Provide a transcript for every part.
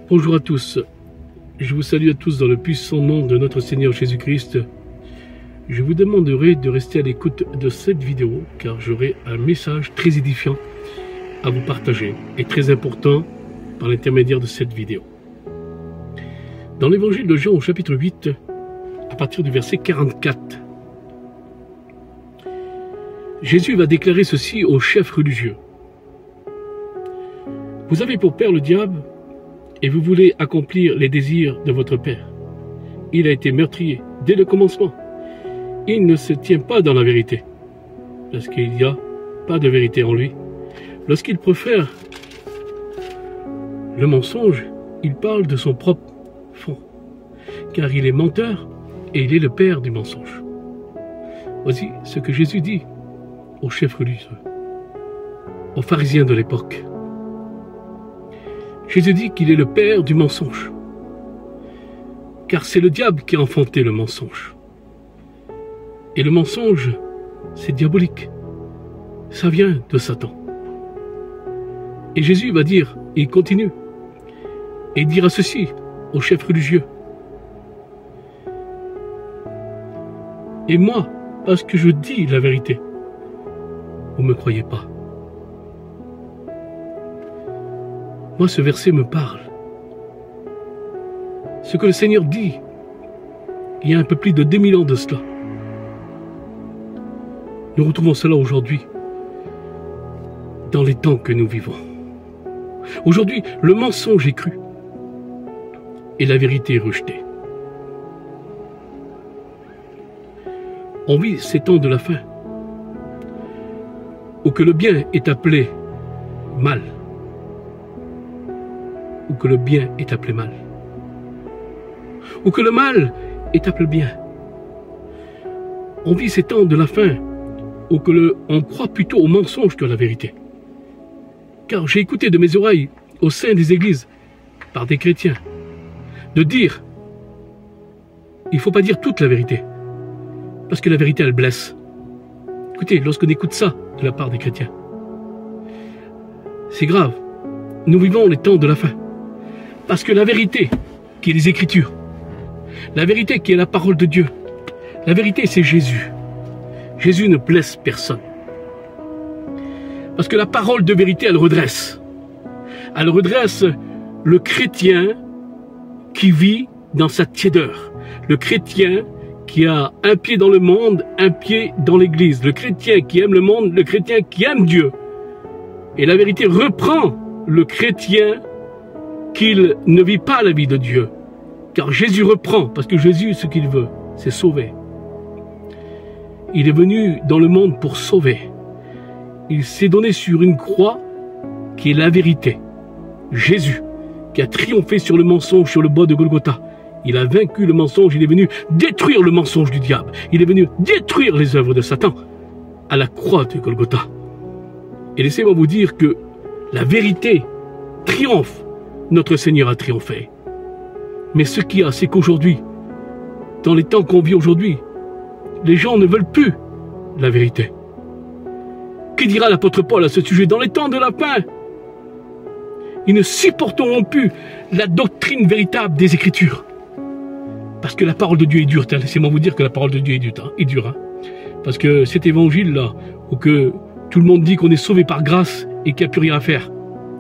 Bonjour à tous, je vous salue à tous dans le puissant nom de notre Seigneur Jésus-Christ. Je vous demanderai de rester à l'écoute de cette vidéo car j'aurai un message très édifiant à vous partager et très important par l'intermédiaire de cette vidéo. Dans l'évangile de Jean au chapitre 8, à partir du verset 44, Jésus va déclarer ceci aux chefs religieux. Vous avez pour père le diable et vous voulez accomplir les désirs de votre père. Il a été meurtrier dès le commencement. Il ne se tient pas dans la vérité, parce qu'il n'y a pas de vérité en lui. Lorsqu'il préfère le mensonge, il parle de son propre fond, car il est menteur et il est le père du mensonge. Voici ce que Jésus dit aux chefs religieux, aux pharisiens de l'époque. Jésus dit qu'il est le père du mensonge, car c'est le diable qui a enfanté le mensonge. Et le mensonge, c'est diabolique. Ça vient de Satan. Et Jésus va dire, et il continue, et il dira ceci aux chefs religieux. Et moi, parce que je dis la vérité, vous ne me croyez pas. Moi, ce verset me parle. Ce que le Seigneur dit, il y a un peu plus de 2000 ans de cela. Nous retrouvons cela aujourd'hui, dans les temps que nous vivons. Aujourd'hui, le mensonge est cru et la vérité est rejetée. On vit ces temps de la fin, où que le bien est appelé mal, ou que le bien est appelé mal, ou que le mal est appelé bien. On vit ces temps de la fin où on croit plutôt au mensonge que à la vérité. Car j'ai écouté de mes oreilles au sein des églises, par des chrétiens, de dire il ne faut pas dire toute la vérité, parce que la vérité elle blesse. Écoutez, lorsqu'on écoute ça de la part des chrétiens, c'est grave. Nous vivons les temps de la fin. Parce que la vérité, qui est les Écritures, la vérité qui est la parole de Dieu, la vérité c'est Jésus. Jésus ne blesse personne. Parce que la parole de vérité, elle redresse. Elle redresse le chrétien qui vit dans sa tiédeur. Le chrétien qui a un pied dans le monde, un pied dans l'église. Le chrétien qui aime le monde, le chrétien qui aime Dieu. Et la vérité reprend le chrétien qu'il ne vit pas la vie de Dieu. Car Jésus reprend, parce que Jésus, ce qu'il veut, c'est sauver. Il est venu dans le monde pour sauver. Il s'est donné sur une croix qui est la vérité. Jésus, qui a triomphé sur le mensonge sur le bois de Golgotha. Il a vaincu le mensonge, il est venu détruire le mensonge du diable. Il est venu détruire les œuvres de Satan à la croix de Golgotha. Et laissez-moi vous dire que la vérité triomphe. Notre Seigneur a triomphé. Mais ce qu'il y a, c'est qu'aujourd'hui, dans les temps qu'on vit aujourd'hui, les gens ne veulent plus la vérité. Que dira l'apôtre Paul à ce sujet? Dans les temps de la fin, ils ne supporteront plus la doctrine véritable des Écritures. Parce que la parole de Dieu est dure. Laissez-moi vous dire que la parole de Dieu est dure. Parce que cet évangile-là, où que tout le monde dit qu'on est sauvé par grâce et qu'il n'y a plus rien à faire.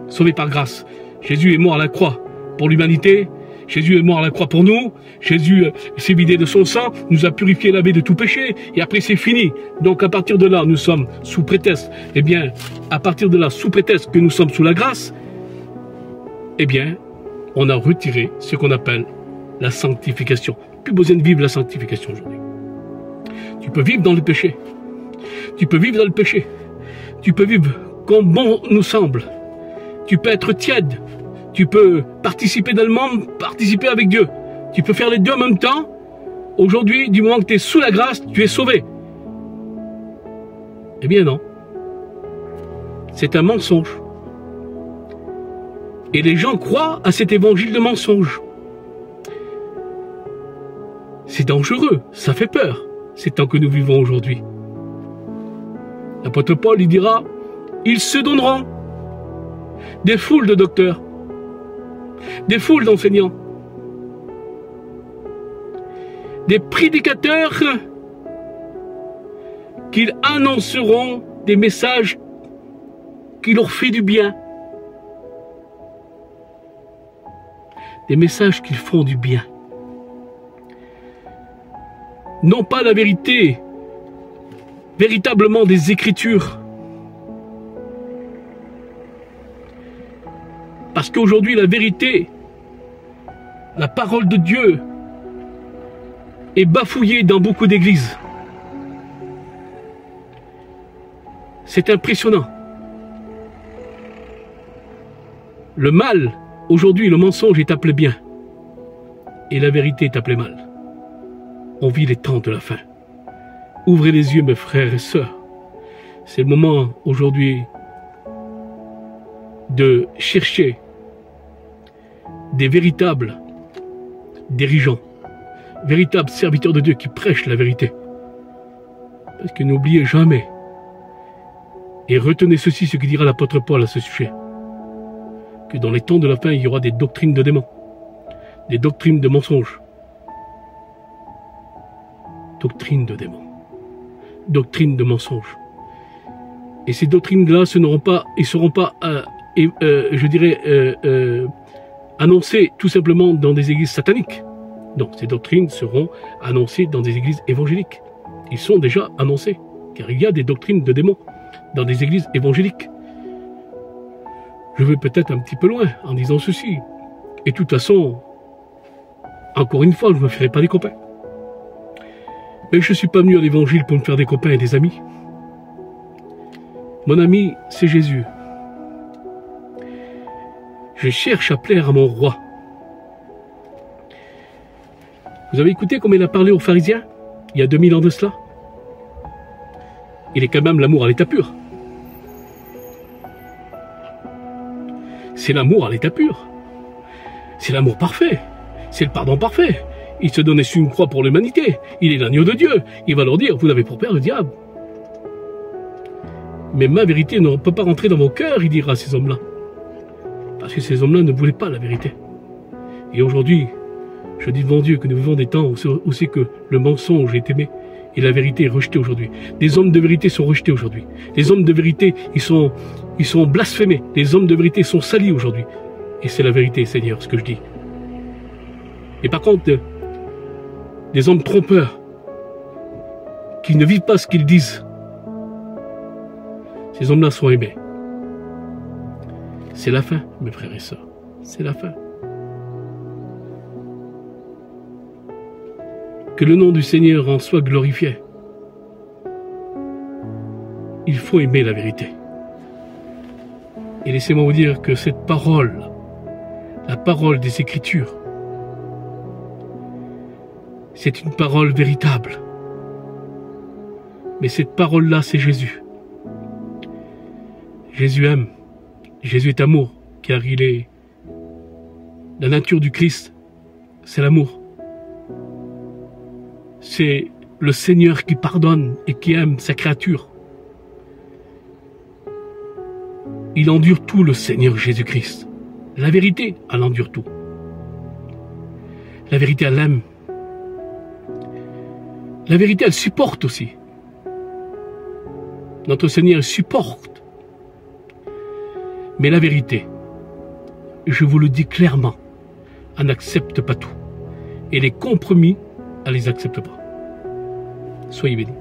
Sauvé par grâce. Jésus est mort à la croix pour l'humanité. Jésus est mort à la croix pour nous. Jésus s'est vidé de son sang, nous a purifié, lavé de tout péché. Et après, c'est fini. Donc, à partir de là, nous sommes sous prétexte. Eh bien, à partir de là, sous prétexte que nous sommes sous la grâce, eh bien, on a retiré ce qu'on appelle la sanctification. Plus besoin de vivre la sanctification aujourd'hui. Tu peux vivre dans le péché. Tu peux vivre dans le péché. Tu peux vivre comme bon nous semble. Tu peux être tiède. Tu peux participer dans le monde, participer avec Dieu. Tu peux faire les deux en même temps. Aujourd'hui, du moment que tu es sous la grâce, tu es sauvé. Eh bien non. C'est un mensonge. Et les gens croient à cet évangile de mensonge. C'est dangereux, ça fait peur, ces temps que nous vivons aujourd'hui. L'apôtre Paul, il dira, ils se donneront des foules de docteurs. des foules d'enseignants, des prédicateurs qui annonceront des messages qui leur font du bien. Des messages qui font du bien. Non pas la vérité, véritablement des Écritures. Parce qu'aujourd'hui, la vérité, la parole de Dieu, est bafouillée dans beaucoup d'églises. C'est impressionnant. Le mal, aujourd'hui, le mensonge est appelé bien. Et la vérité est appelée mal. On vit les temps de la fin. Ouvrez les yeux, mes frères et sœurs. C'est le moment, aujourd'hui, de chercher des véritables dirigeants, véritables serviteurs de Dieu qui prêchent la vérité. Parce que n'oubliez jamais, et retenez ceci, ce que dira l'apôtre Paul à ce sujet, que dans les temps de la fin, il y aura des doctrines de démons, des doctrines de mensonges, doctrines de démons, doctrines de mensonges. Et ces doctrines-là ne seront pas, je dirais, annoncées tout simplement dans des églises sataniques. Non, ces doctrines seront annoncées dans des églises évangéliques. Ils sont déjà annoncés, car il y a des doctrines de démons dans des églises évangéliques. Je vais peut-être un petit peu loin en disant ceci. Et de toute façon, encore une fois, je ne me ferai pas des copains. Mais je ne suis pas venu à l'évangile pour me faire des copains et des amis. Mon ami, c'est Jésus. Je cherche à plaire à mon roi. Vous avez écouté comment il a parlé aux pharisiens il y a 2000 ans de cela? Il est quand même l'amour à l'état pur. C'est l'amour à l'état pur. C'est l'amour parfait. C'est le pardon parfait. Il se donnait sur une croix pour l'humanité. Il est l'agneau de Dieu. Il va leur dire, vous n'avez pour père le diable. Mais ma vérité ne peut pas rentrer dans vos cœurs, il dira à ces hommes-là. Parce que ces hommes-là ne voulaient pas la vérité. Et aujourd'hui, je dis devant Dieu que nous vivons des temps où c'est que le mensonge est aimé et la vérité est rejetée aujourd'hui. Des hommes de vérité sont rejetés aujourd'hui. Les hommes de vérité, ils sont blasphémés. Les hommes de vérité sont salis aujourd'hui. Et c'est la vérité, Seigneur, ce que je dis. Et par contre, des hommes trompeurs qui ne vivent pas ce qu'ils disent, ces hommes-là sont aimés. C'est la fin, mes frères et sœurs. C'est la fin. Que le nom du Seigneur en soit glorifié. Il faut aimer la vérité. Et laissez-moi vous dire que cette parole, la parole des Écritures, c'est une parole véritable. Mais cette parole-là, c'est Jésus. Jésus aime. Jésus est amour, car il est... La nature du Christ, c'est l'amour. C'est le Seigneur qui pardonne et qui aime sa créature. Il endure tout, le Seigneur Jésus-Christ. La vérité, elle endure tout. La vérité, elle aime. La vérité, elle supporte aussi. Notre Seigneur supporte. Mais la vérité, je vous le dis clairement, elle n'accepte pas tout. Et les compromis, elle ne les accepte pas. Soyez bénis.